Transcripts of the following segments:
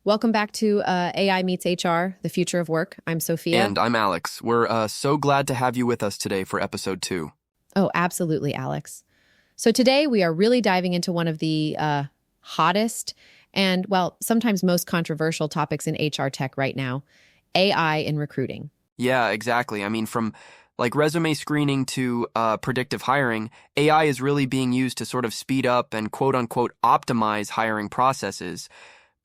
Welcome back to AI Meets HR, the future of work. I'm Sophia. And I'm Alex. We're so glad to have you with us today for episode 2. Oh, absolutely, Alex. So today we are really diving into one of the hottest and, well, sometimes most controversial topics in HR tech right now, AI in recruiting. Yeah, exactly. I mean, from like resume screening to predictive hiring, AI is really being used to sort of speed up and quote unquote optimize hiring processes.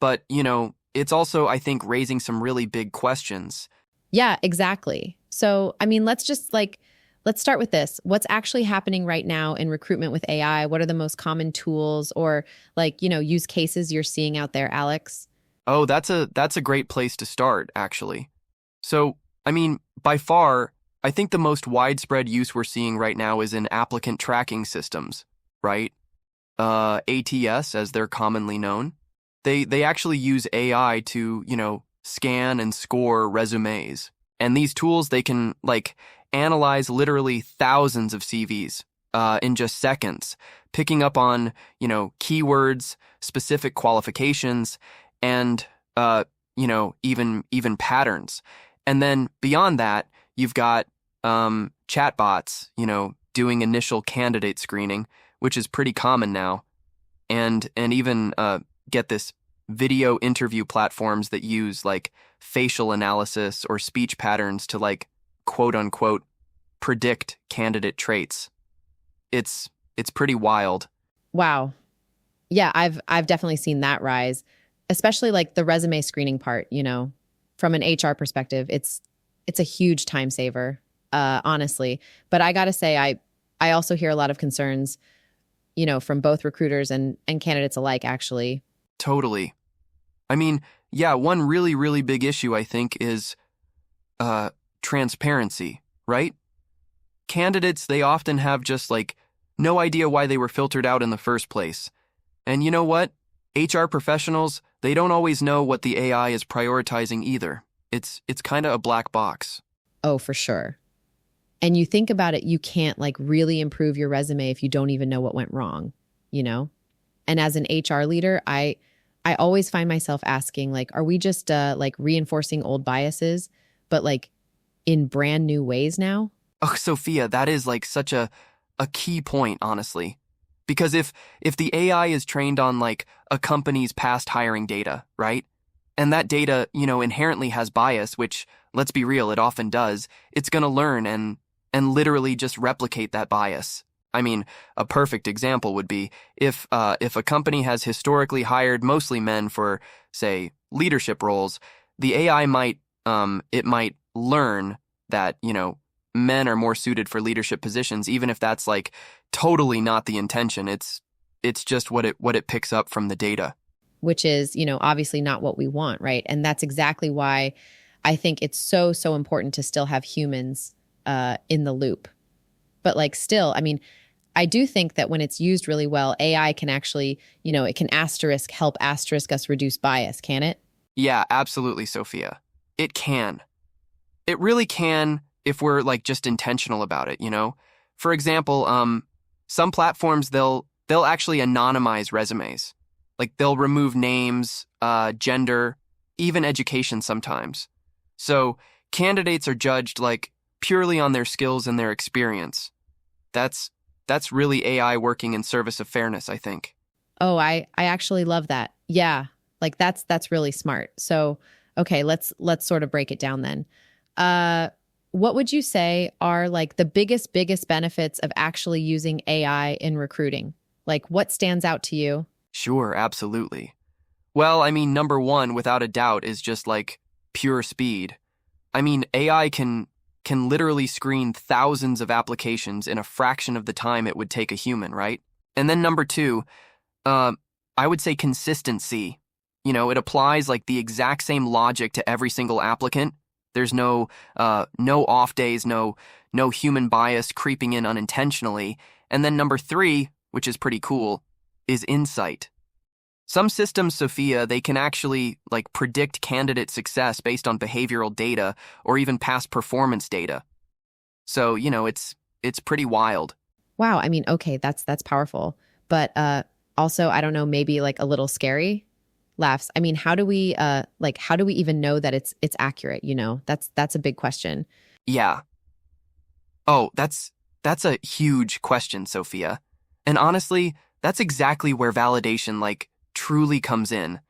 But, it's also, I think, raising some really big questions. Yeah, exactly. So, I mean, let's start with this. What's actually happening right now in recruitment with AI? What are the most common tools or use cases you're seeing out there, Alex? Oh, that's a great place to start, actually. So, I mean, by far, I think the most widespread use we're seeing right now is in applicant tracking systems, right? ATS, as they're commonly known. They actually use AI to, scan and score resumes. And these tools, they can, analyze literally thousands of CVs in just seconds, picking up on, keywords, specific qualifications, and, even patterns. And then beyond that, you've got chatbots, doing initial candidate screening, which is pretty common now, and even get this video interview platforms that use facial analysis or speech patterns to quote unquote predict candidate traits. It's pretty wild. Wow. Yeah, I've definitely seen that rise, especially the resume screening part, from an HR perspective. It's a huge time saver, honestly. But I got to say I also hear a lot of concerns, from both recruiters and candidates alike, actually. Totally. I mean, yeah, one really, really big issue, I think, is transparency, right? Candidates, they often have just no idea why they were filtered out in the first place. And you know what? HR professionals, they don't always know what the AI is prioritizing either. It's kind of a black box. Oh, for sure. And you think about it, you can't really improve your resume if you don't even know what went wrong, And as an HR leader, I always find myself asking, are we just reinforcing old biases, but in brand new ways now? Oh, Sophia, that is such a key point, honestly. Because if the AI is trained on a company's past hiring data, right? And that data, inherently has bias, which, let's be real, it often does, it's going to learn and literally just replicate that bias. I mean, a perfect example would be if a company has historically hired mostly men for, say, leadership roles, the AI might learn that, men are more suited for leadership positions, even if that's totally not the intention. It's just what it picks up from the data. Which is, obviously not what we want, right? And that's exactly why I think it's so important to still have humans in the loop. But still, I mean, I do think that when it's used really well, AI can actually, it can help asterisk us reduce bias, can it? Yeah, absolutely, Sophia. It can. It really can if we're just intentional about it, For example, some platforms, they'll actually anonymize resumes. They'll remove names, gender, even education sometimes. So candidates are judged purely on their skills and their experience. That's really AI working in service of fairness, I think. Oh, I actually love that. Yeah. That's really smart. So, okay, let's sort of break it down then. What would you say are the biggest benefits of actually using AI in recruiting? What stands out to you? Sure, absolutely. Well, I mean, number one, without a doubt, is just pure speed. I mean, AI can literally screen thousands of applications in a fraction of the time it would take a human, right? And then number two, I would say consistency. It applies the exact same logic to every single applicant. There's no off days, no human bias creeping in unintentionally. And then number three, which is pretty cool, is insight. Some systems, Sophia, they can actually predict candidate success based on behavioral data or even past performance data. So, it's pretty wild. Wow, I mean, okay, that's powerful. But also, I don't know, maybe a little scary. laughs. I mean, how do we how do we even know that it's accurate, you know? That's a big question. Yeah. Oh, that's a huge question, Sophia. And honestly, that's exactly where validation truly comes in.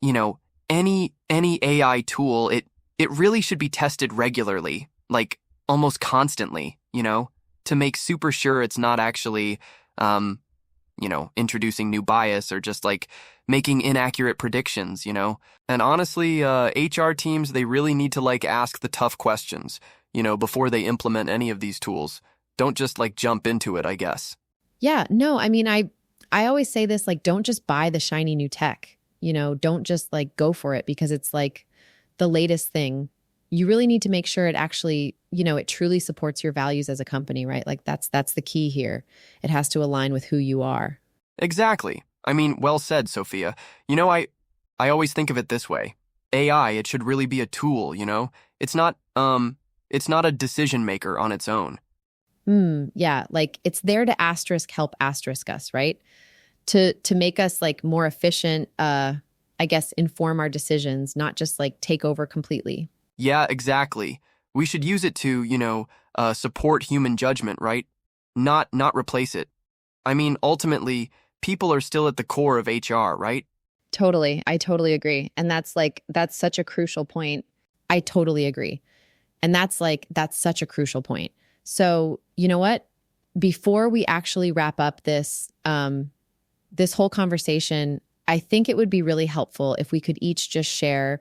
You know, any AI tool, it really should be tested regularly, like almost constantly, to make super sure it's not actually introducing new bias or just making inaccurate predictions, And honestly, HR teams, they really need to ask the tough questions, before they implement any of these tools. Don't just jump into it, I guess. Yeah, no, I mean, I always say this, don't just buy the shiny new tech, don't just go for it because it's the latest thing. You really need to make sure it actually, it truly supports your values as a company, right? That's the key here. It has to align with who you are. Exactly. I mean, well said, Sophia. I always think of it this way. AI, it should really be a tool, It's not a decision maker on its own. Yeah, it's there to help us, right? To make us more efficient, I guess, inform our decisions, not just take over completely. Yeah, exactly. We should use it to, support human judgment, right? Not replace it. I mean, ultimately, people are still at the core of HR, right? Totally. I totally agree. And that's such a crucial point. I totally agree. And that's such a crucial point. So, you know what? Before we actually wrap up this whole conversation, I think it would be really helpful if we could each just share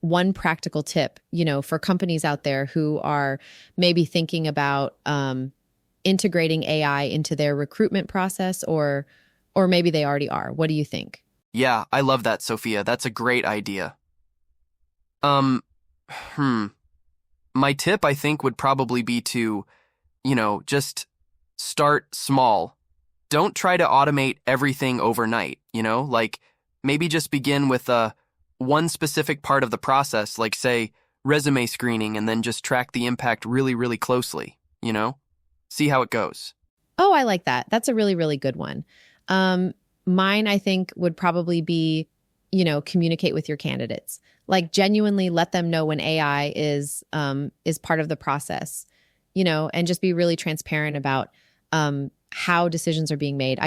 one practical tip, for companies out there who are maybe thinking about integrating AI into their recruitment process, or maybe they already are. What do you think? Yeah, I love that, Sophia. That's a great idea. Um, My tip, I think, would probably be to, just start small. Don't try to automate everything overnight, maybe just begin with one specific part of the process, say, resume screening, and then just track the impact really, really closely, See how it goes. Oh, I like that. That's a really, really good one. Mine, I think, would probably be, communicate with your candidates. Genuinely let them know when AI is part of the process, and just be really transparent about how decisions are being made.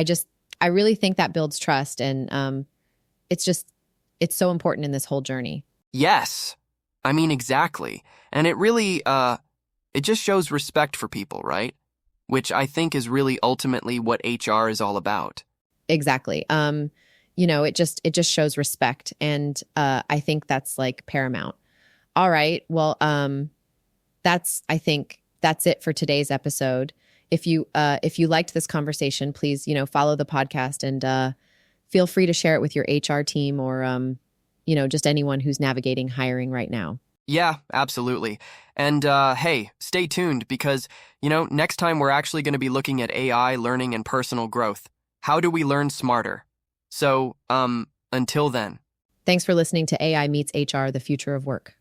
I really think that builds trust, and it's so important in this whole journey. Yes. I mean, exactly. And it really, it just shows respect for people, right? Which I think is really ultimately what HR is all about. Exactly. It just shows respect. And I think that's paramount. All right. Well, I think that's it for today's episode. If you liked this conversation, please, follow the podcast and feel free to share it with your HR team or, just anyone who's navigating hiring right now. Yeah, absolutely. And hey, stay tuned because, next time we're actually going to be looking at AI, learning, and personal growth. How do we learn smarter? So, until then. Thanks for listening to AI Meets HR, the Future of Work.